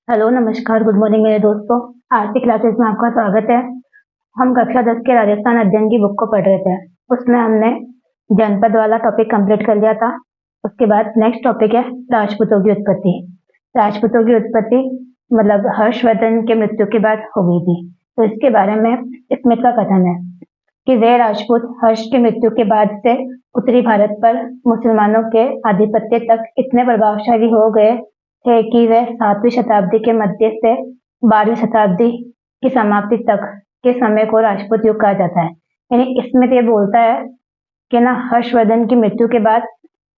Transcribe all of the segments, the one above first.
Hello, नमस्कार, good morning मेरे दोस्तों। आज की क्लासेस में आपका स्वागत है। हम कक्षा 10 के राजस्थान अध्ययन की बुक को पढ़ रहे थे। उसमें हमने जनपद वाला टॉपिक कंप्लीट कर लिया था। उसके बाद नेक्स्ट टॉपिक है राजपूतों की उत्पत्ति। राजपूतों की उत्पत्ति मतलब हर्षवर्धन के मृत्यु के बाद हो गई थी। तो इसके बारे में स्मिथ का कथन है कि वे राजपूत हर्ष की मृत्यु के बाद से उत्तरी भारत पर मुसलमानों के आधिपत्य तक इतने प्रभावशाली हो गए थे कि वह 7वीं शताब्दी के मध्य से 12वीं शताब्दी की समाप्ति तक के समय को राजपूत युग कहा जाता है। यानी इसमें ये बोलता है कि ना हर्षवर्धन की मृत्यु के बाद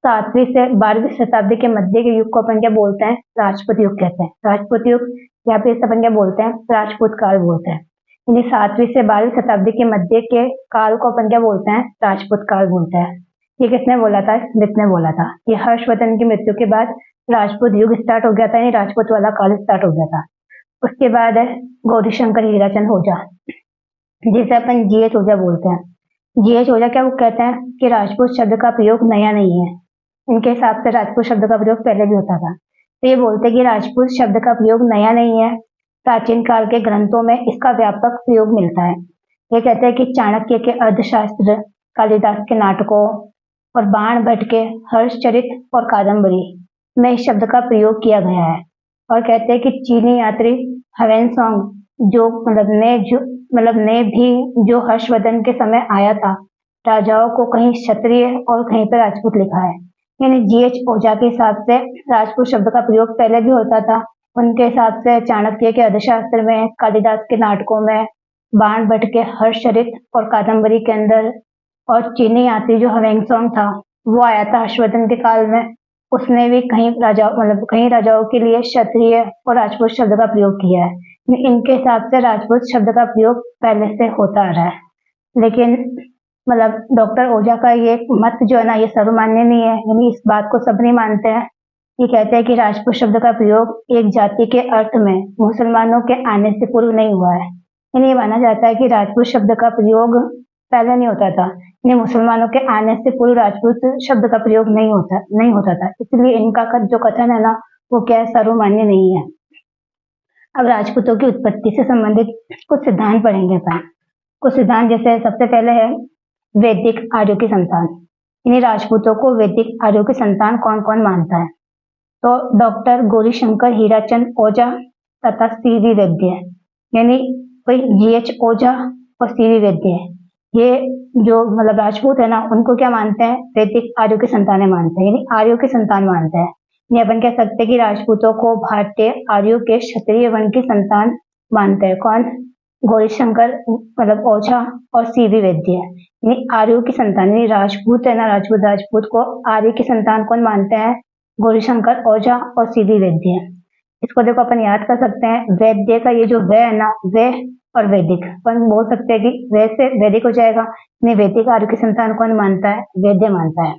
7वीं से 12वीं शताब्दी के मध्य के युग को अपन क्या बोलते हैं, राजपूत युग कहते हैं। राजपूत युग या फिर इसे अपन क्या बोलते हैं, राजपूत काल बोलते हैं। यानी 7वीं से 12वीं शताब्दी के मध्य के काल को अपन क्या बोलते हैं, राजपूत काल बोलते हैं। ये किसने बोला था? स्मिथ ने बोला था कि हर्षवर्धन की मृत्यु के बाद राजपूत युग स्टार्ट हो गया था, यानी राजपूत वाला काल स्टार्ट हो गया था। उसके बाद है गौरीशंकर हीराचंद ओझा, जिसे अपन जीएच ओझा बोलते हैं। जीएच ओझा क्या वो कहते हैं कि राजपूत शब्द का प्रयोग नया नहीं है। इनके हिसाब से राजपूत शब्द का प्रयोग पहले भी होता था। तो ये बोलते हैं कि राजपूत शब्द का प्रयोग नया नहीं है, प्राचीन काल के ग्रंथों में इसका व्यापक प्रयोग मिलता है। ये कहते हैं कि चाणक्य के अर्थशास्त्र, कालिदास के नाटकों और बाण भट्ट के हर्षचरित और कादम्बरी में इस शब्द का प्रयोग किया गया है। और कहते हैं कि चीनी यात्री ह्वेनसांग ने भी जो हर्षवर्धन के समय आया था, राजाओं को कहीं क्षत्रिय और कहीं पर राजपूत लिखा है। यानी जीएच ओझा के हिसाब से राजपूत शब्द का प्रयोग पहले भी होता था। उनके हिसाब से चाणक्य के अर्थशास्त्र में, कालिदास के नाटकों में, बाण भट्ट के हर्षचरित और कादम्बरी के अंदर, और चीनी यात्री जो ह्वेनसांग था वो आया था हर्षवर्धन के काल में, उसने भी कहीं राजाओं के लिए क्षत्रिय और राजपूत शब्द का प्रयोग किया है। इनके हिसाब से राजपूत शब्द का प्रयोग पहले से होता आ रहा है। लेकिन डॉक्टर ओझा का ये मत जो है ना, ये सर्वमान्य नहीं है। यानी इस बात को सब नहीं मानते हैं। ये कहते हैं कि राजपूत शब्द का प्रयोग एक जाति के अर्थ में मुसलमानों के आने से पूर्व नहीं हुआ है। यानी ये माना जाता है कि राजपूत शब्द का प्रयोग पहले नहीं होता था। मुसलमानों के आने से पूर्व राजपूत शब्द का प्रयोग नहीं होता था। इसलिए इनका जो कथन है ना, वो क्या है, सर्वमान्य नहीं है। अब राजपूतों की उत्पत्ति से संबंधित कुछ सिद्धांत पढ़ेंगे अपन। कुछ सिद्धांत जैसे सबसे पहले है वैदिक आर्यों की संतान। यानी राजपूतों को वैदिक आर्यों की संतान कौन कौन मानता है? तो डॉक्टर गौरीशंकर हीराचंद ओझा तथा सीवी वैद्य, यानी कोई जीएच ओझा और सीवी वैद्य, ये जो राजपूत है ना, उनको क्या मानते हैं? वैदिक आर्यों की संतानें मानते हैं, यानी आर्यों की संतान मानते हैं। ये अपन कह सकते हैं कि राजपूतों को भारतीय आर्यों के क्षत्रिय वर्ण की संतान मानते हैं। कौन? गौरीशंकर ओझा और सीवी वैद्य, यानी आर्यों की संतान। यानी राजपूत है ना, राजपूत को आर्य की संतान कौन मानते हैं? गौरीशंकर ओझा और सीवी वैद्य। इसको देखो अपन याद कर सकते हैं। वैद्य का ये जो वे है ना, वे और वैदिक, अपन बोल सकते हैं कि वैसे वैदिक हो जाएगा। नहीं, वैदिक आर्य की संतान कौन मानता है? वैद्य मानता है।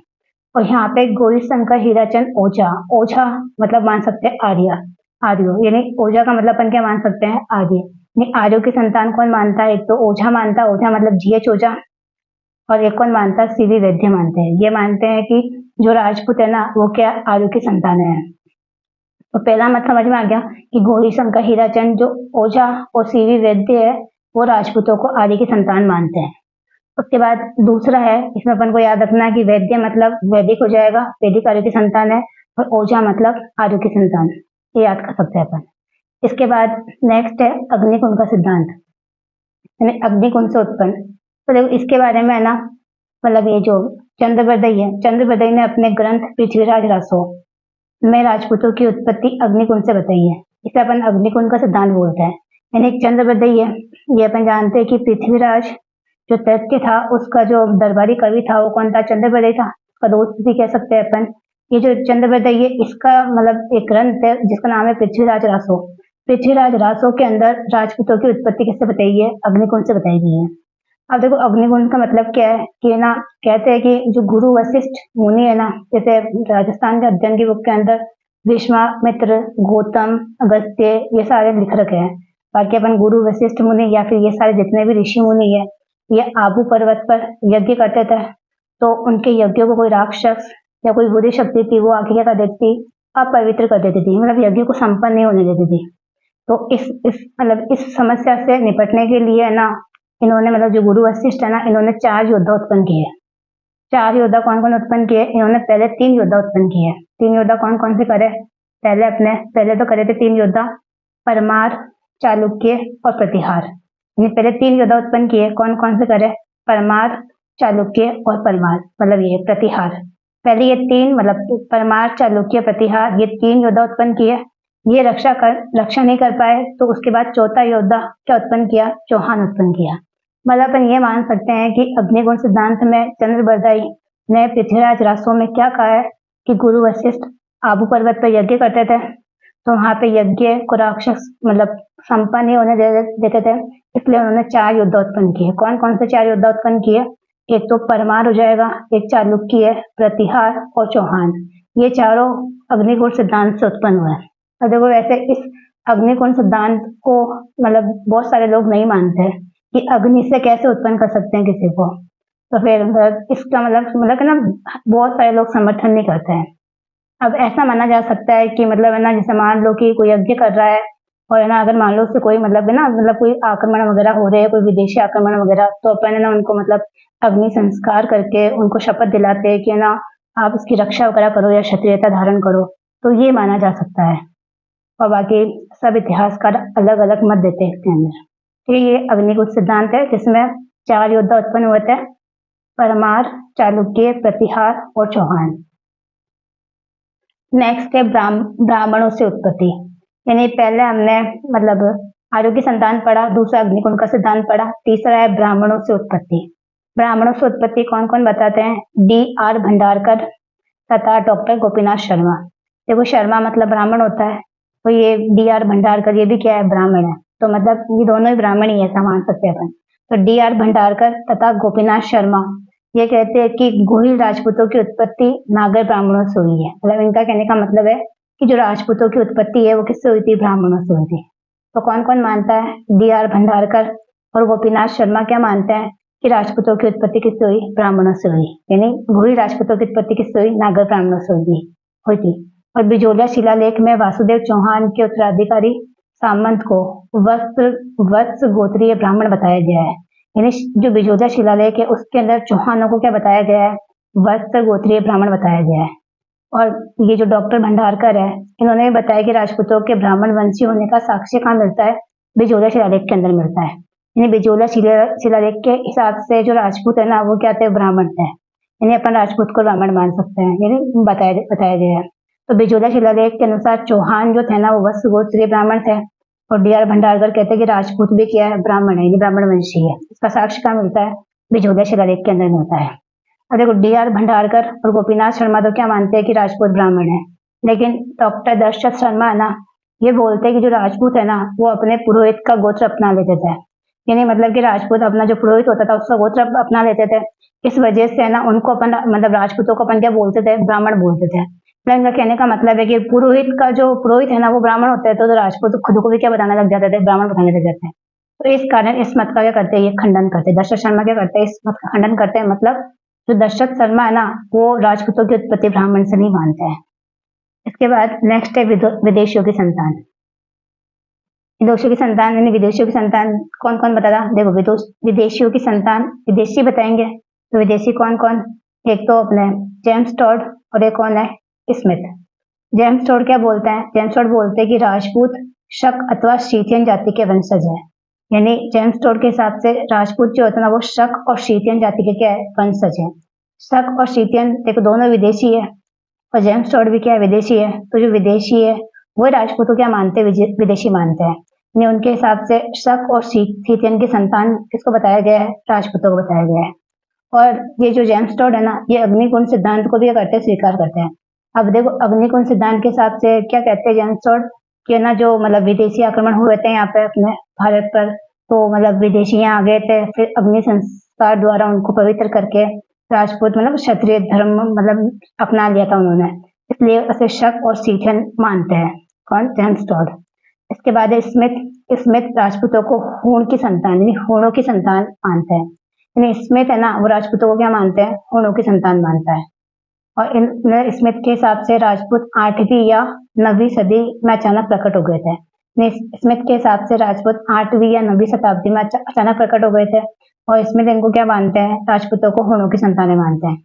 और यहाँ पे गौरीशंकर हीराचंद ओझा, ओझा मतलब मान सकते हैं आर्य, आर्यो, यानी ओझा का मतलब अपन क्या मान सकते हैं? आर्य। नहीं, आर्यों की संतान कौन मानता है? एक तो ओझा मानता है, ओझा मतलब जीएच ओझा, और एक कौन मानता है? सीवी वैद्य मानते हैं। ये मानते हैं कि जो राजपूत है ना, वो क्या आर्यों की संतान है। तो पहला मत समझ में आ गया कि गौरीशंकर हीराचंद जो ओझा और सीवी वैद्य है, वो राजपूतों को आर्य की संतान मानते हैं। उसके बाद दूसरा है, इसमें अपन को याद रखना है कि वैद्य मतलब वैदिक हो जाएगा, वैदिक आर्य की संतान है, और ओझा मतलब आर्य की संतान। ये याद कर सकते हैं अपन। इसके बाद नेक्स्ट है अग्निकुंड का सिद्धांत, यानी अग्निकुंड से उत्पन्न। तो देखो इसके बारे में है ना, ये जो चंद्रबरदई है, चंद्रबरदई ने अपने ग्रंथ पृथ्वीराज रासो में राजपूतों की उत्पत्ति अग्निकुंड से बताई है। इसे अपन अग्निकुंड का सिद्धांत बोलते हैं। यानी चंद्रबरदई है, ये अपन जानते हैं कि पृथ्वीराज जो दैत्य था, उसका जो दरबारी कवि था वो कौन था? चंद्रबरदई था। उसका दोस्त भी कह सकते हैं अपन। ये जो चंद्रबरदई है, इसका एक ग्रंथ है जिसका नाम है पृथ्वीराज रासो। पृथ्वीराज रासो के अंदर राजपूतों की उत्पत्ति किससे बताई है? अग्निकुंड से बताई गई है। अब देखो अग्निकुंड का मतलब क्या है कि ना, कहते हैं कि जो गुरु वशिष्ठ मुनि है ना, जैसे राजस्थान के अध्ययन की बुक के अंदर विश्वामित्र, गौतम, अगस्त्य, ये सारे लिख रखे हैं। बाकी अपन गुरु वशिष्ठ मुनि या फिर ये सारे जितने भी ऋषि मुनि है, ये आबू पर्वत पर यज्ञ करते थे। तो उनके यज्ञों को कोई राक्षस या कोई बुरी शक्ति थी, वो आके क्या कर देती थी? अपवित्र कर देती थी, मतलब यज्ञ को संपन्न नहीं होने देती थी। तो इस समस्या से निपटने के लिए ना इन्होंने मतलब जो गुरु वशिष्ठ है ना, इन्होंने 4 योद्धा उत्पन्न किए। 4 योद्धा कौन-कौन उत्पन्न किए? इन्होंने पहले 3 योद्धा उत्पन्न किए। 3 योद्धा कौन-कौन से करे? पहले तो करे थे 3 योद्धा, परमार, चालुक्य और प्रतिहार। यानी पहले 3 योद्धा उत्पन्न किए। कौन-कौन से करे? परमार, चालुक्य और परमार, मतलब ये प्रतिहार। पहले ये 3 मतलब परमार, चालुक्य, प्रतिहार, ये 3 योद्धा उत्पन्न किए। ये रक्षा नहीं कर पाए, तो उसके बाद चौथा योद्धा क्या उत्पन्न किया? चौहान उत्पन्न किया। मतलब अपन ये मान सकते हैं कि अग्निगुण सिद्धांत में चंद्रबरदाई ने पृथ्वीराज रासो में क्या कहा है कि गुरु वशिष्ठ आबू पर्वत पर यज्ञ करते थे, तो वहां पे यज्ञ को राक्षस मतलब संपन्न नहीं होने देते थे, इसलिए उन्होंने 4 योद्धा उत्पन्न किए। कौन कौन से 4 योद्धा उत्पन्न किए? एक तो परमार हो जाएगा, एक चालुक्य, प्रतिहार और चौहान। ये चारों अग्निगुण सिद्धांत से उत्पन्न हुए। और देखो वैसे इस अग्निगुण सिद्धांत को मतलब बहुत सारे लोग नहीं मानते कि अग्नि से कैसे उत्पन्न कर सकते हैं किसी को, तो फिर इसका मतलब ना बहुत सारे लोग समर्थन नहीं करते हैं। अब ऐसा माना जा सकता है कि मतलब है ना, जैसे मान लो कि कोई यज्ञ कर रहा है और है ना, अगर मान लो उससे कोई मतलब है ना, मतलब कोई आक्रमण वगैरह हो रहे हैं, कोई विदेशी आक्रमण वगैरह, तो अपन है ना उनको मतलब अग्नि संस्कार करके उनको शपथ दिलाते हैं कि है ना आप इसकी रक्षा वगैरह करो या क्षत्रियता धारण करो, तो ये माना जा सकता है। और बाकी सब इतिहासकार अलग अलग मत देते हैं इसके अंदर। तो ये अग्निकुट सिद्धांत है जिसमें 4 योद्धा उत्पन्न हुए थे, परमार, चालुक्य, प्रतिहार और चौहान। नेक्स्ट है ब्राह्मणों से उत्पत्ति। यानी पहले हमने मतलब आर्यों की संतान पढ़ा, दूसरा अग्निकुंड का सिद्धांत पढ़ा, तीसरा है ब्राह्मणों से उत्पत्ति। ब्राह्मणों से उत्पत्ति कौन कौन बताते हैं? D.R. भंडारकर तथा डॉक्टर गोपीनाथ शर्मा। देखो शर्मा मतलब ब्राह्मण होता है, तो ये D.R. भंडारकर ये भी क्या है? ब्राह्मण है। तो मतलब ये दोनों ही ब्राह्मण ही ऐसा मान सकते हैं अपन। तो D.R. भंडारकर तथा गोपीनाथ शर्मा ये कहते हैं कि गोहिल राजपूतों की उत्पत्ति नागर ब्राह्मणों से हुई है। मतलब इनका कहने का मतलब है कि जो राजपूतों की उत्पत्ति है वो किससे हुई थी? ब्राह्मणों से हुई थी। तो कौन कौन मानता है? D.R. भंडारकर और गोपीनाथ शर्मा क्या मानते हैं कि राजपूतों की उत्पत्ति किससे हुई? ब्राह्मणों से हुई। यानी गोहिल राजपूतों की उत्पत्ति किससे हुई? नागर ब्राह्मणों से हुई थी। और बिजोलिया शिलालेख में वासुदेव चौहान के उत्तराधिकारी सामंत को वत्स गोत्रीय ब्राह्मण बताया गया है। यानी जो बिजोलिया शिलालेख है उसके अंदर चौहानों को क्या बताया गया है? वत्स गोत्रीय ब्राह्मण बताया गया है। और ये जो डॉक्टर भंडारकर है इन्होंने बताया कि राजपूतों के ब्राह्मण वंशी होने का साक्ष्य कहाँ मिलता है? बिजोलिया शिलालेख के अंदर मिलता है। यानी बिजोलिया शिलालेख के हिसाब से जो राजपूत है ना वो क्या थे? ब्राह्मण थे। यानी अपन राजपूत को ब्राह्मण मान सकते हैं, यानी बताया गया है। तो बिजोलिया शिलालेख के अनुसार चौहान जो थे ना वो वत्स गोत्रीय ब्राह्मण थे, और D.R. भंडारकर कहते हैं कि राजपूत भी क्या है? ब्राह्मण है, ब्राह्मण वंशी है। इसका साक्ष्य कहाँ मिलता है? बिजोलिया शिलालेख के अंदर मिलता है। अब देखो D.R. भंडारकर और गोपीनाथ शर्मा तो क्या मानते हैं कि राजपूत ब्राह्मण है, लेकिन डॉक्टर दशरथ शर्मा है ना ये बोलते हैं कि जो राजपूत है ना वो अपने पुरोहित का गोत्र अपना लेते थे। यानी मतलब कि राजपूत अपना जो पुरोहित होता था उसका गोत्र अपना लेते थे। इस वजह से है ना उनको अपन मतलब राजपूतों को अपन क्या बोलते थे? ब्राह्मण बोलते थे। इनका कहने का मतलब है कि पुरोहित है ना वो ब्राह्मण होते हैं, तो राजपूत खुद को भी क्या बताने लग जाते थे? ब्राह्मण बताने लग जाते हैं। तो इस कारण इस मत का क्या करते हैं? ये खंडन करते हैं। दशरथ शर्मा क्या करते हैं? इस मत का खंडन करते हैं। मतलब जो दशरथ शर्मा है ना वो राजपूतों की उत्पत्ति ब्राह्मण से नहीं मानते हैं। इसके बाद नेक्स्ट है विदेशियों की संतान। विदेशियों की संतान कौन कौन बताता? देखो विदेशियों की संतान विदेशी बताएंगे, तो विदेशी कौन कौन? एक तो अपने जेम्स टॉड और एक कौन है? स्मिथ। जेम्स टॉड क्या बोलते हैं? जेम्स टॉड बोलते हैं कि राजपूत शक अथवा शीथियन जाति के वंशज है। यानी जेम्स टॉड के हिसाब से राजपूत जो होता है ना वो शक और शीथियन जाति के क्या है? वंशज है। शक और शीथियन देखो दोनों विदेशी है, और जेम्स टॉड भी क्या है? विदेशी है। तो जो विदेशी है वो राजपूतों क्या मानते हैं? विदेशी मानते हैं। यानी उनके हिसाब से शक और शीथियन की संतान किसको बताया गया है? राजपूतों को बताया गया है। और ये जो जेम्स टॉड है ना ये अग्निकुंड सिद्धांत को भी क्या करते हैं? स्वीकार करते हैं। अब देखो अग्निकुंड सिद्धांत के हिसाब से क्या कहते हैं जेम्स टॉड कि ना जो मतलब विदेशी आक्रमण हुए थे यहाँ पे अपने भारत पर, तो मतलब विदेशी यहाँ आ गए थे, फिर अग्नि संस्कार द्वारा उनको पवित्र करके राजपूत मतलब क्षत्रिय धर्म मतलब अपना लिया था उन्होंने, इसलिए उसे शक और शीथियन मानते हैं। कौन? James Tod. इसके बाद है स्मिथ राजपूतों को हूण की संतान यानी हूणों की संतान मानते हैं। यानी स्मिथ है ना वो राजपूतों को क्या मानते हैं? हूणों की संतान मानता है। और इन स्मिथ के हिसाब से राजपूत 8वीं या 9वीं सदी में अचानक प्रकट हो गए थे। स्मिथ के हिसाब से राजपूत 8वीं या 9वीं शताब्दी में अचानक प्रकट हो गए थे, और स्मिथ इनको क्या मानते हैं, राजपूतों को हूणों की संतानें मानते हैं।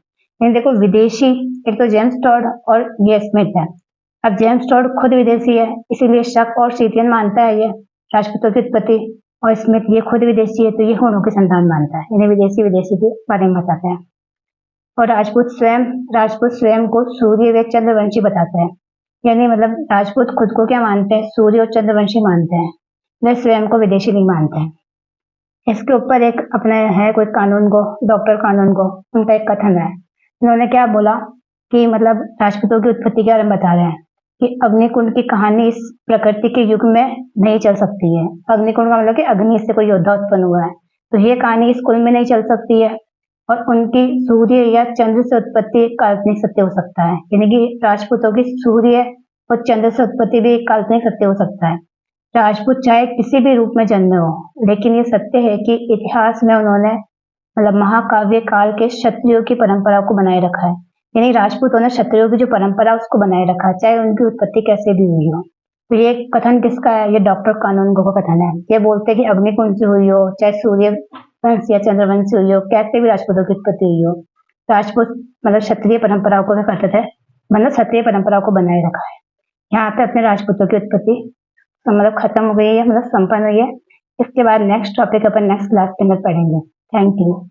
लेकिन देखो विदेशी, एक तो जेम्स टॉड और ये स्मिथ है। अब जेम्स टॉड खुद विदेशी है, इसीलिए शक और सीथियन मानता है ये राजपूतों की उत्पत्ति, और स्मिथ ये खुद विदेशी है तो ये हूणों की संतान मानता है। इन्हें विदेशी विदेशी के बारे में बताते हैं। और राजपूत स्वयं को सूर्य व चंद्रवंशी बताते हैं। यानी मतलब राजपूत खुद को क्या मानते हैं, सूर्य और चंद्रवंशी मानते हैं, वे स्वयं को विदेशी नहीं मानते हैं। इसके ऊपर एक अपने है कोई कानून गो, डॉक्टर कानून गो, उनका एक कथन है। उन्होंने क्या बोला कि मतलब राजपूतों की उत्पत्ति के बारे में बता रहे हैं कि अग्निकुंड की कहानी इस प्रकृति के युग में नहीं चल सकती है। अग्निकुंड का मतलब कि अग्नि से कोई योद्धा उत्पन्न हुआ है, तो ये कहानी इस कुल में नहीं चल सकती है। और उनकी सूर्य या चंद्र से उत्पत्ति एक काल्पनिक सत्य हो सकता है, यानी कि राजपूतों की सूर्य और चंद्र से उत्पत्ति भी एक काल्पनिक सत्य हो सकता है। राजपूत चाहे किसी भी रूप में जन्मे हो, लेकिन ये सत्य है कि इतिहास में उन्होंने मतलब महाकाव्य काल के क्षत्रियों की परंपरा को बनाए रखा है। यानी राजपूतों ने क्षत्रियों की जो परंपरा उसको बनाए रखा है, चाहे उनकी उत्पत्ति कैसे भी हुई हो। तो ये कथन किसका है, ये डॉक्टर कानूनगो का कथन है। ये बोलते हैं कि अग्निकुंड से हुई हो, चाहे सूर्य वंश या चंद्रवंश से हुई हो, कैसे भी राजपूतों की उत्पत्ति हुई हो, राजपूत मतलब क्षत्रिय परंपराओं को क्या करते थे, मतलब क्षत्रिय परंपरा को बनाए रखा है। यहाँ पे अपने राजपूतों की उत्पत्ति मतलब खत्म हो गई है, मतलब संपन्न हुई है। इसके बाद नेक्स्ट टॉपिक अपन नेक्स्ट क्लास के अंदर पढ़ेंगे। Thank you.